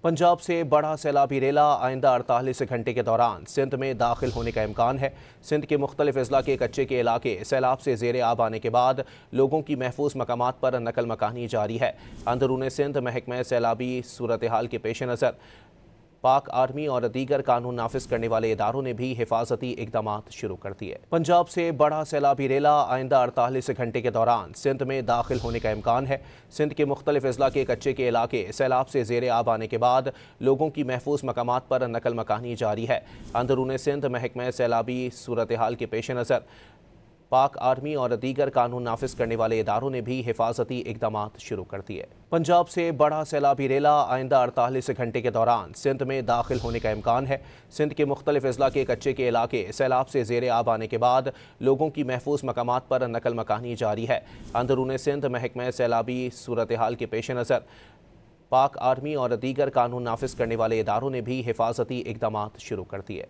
पंजाब से बड़ा सैलाबी रेला आइंदा 48 घंटे के दौरान सिंध में दाखिल होने का इम्कान है। सिंध के मुख्तलिफ अजला के कच्चे के इलाके सैलाब से ज़ेरे आब आने के बाद लोगों की महफूज मकामात पर नकल मकानी जारी है। अंदरून सिंध महकमा सैलाबी सूरत हाल के पेश नज़र पाक आर्मी और दीगर कानून नाफिज करने वाले इदारों ने भी हिफाजती इकदाम शुरू कर दिए। पंजाब से बड़ा सैलाबी रेला आइंदा 48 घंटे के दौरान सिंध में दाखिल होने का इम्कान है। सिंध के मुख्तलिफ अजला के कच्चे के इलाके सैलाब से ज़ेरे आब आने के बाद लोगों की महफूज मकामात पर नकल मकानी जारी है। अंदरून सिंध महकमा सैलाबी सूरत हाल के पेश नज़र पाक आर्मी और दीगर कानून नाफिज करने वाले इदारों ने भी हिफाजती इकदाम शुरू कर दिए। पंजाब से बड़ा सैलाबी रेला आइंदा 48 घंटे के दौरान सिंध में दाखिल होने का इम्कान है। सिंध के मुख्तलिफ अजला के कच्चे के इलाके सैलाब से ज़ेरे आब आने के बाद लोगों की महफूज मकामात पर नकल मकानी जारी है। अंदरून सिंध महकमा सैलाबी सूरत हाल के पेश नज़र पाक आर्मी और दीगर कानून नाफिज करने वाले इदारों ने भी हिफाजती इकदाम शुरू कर दिए।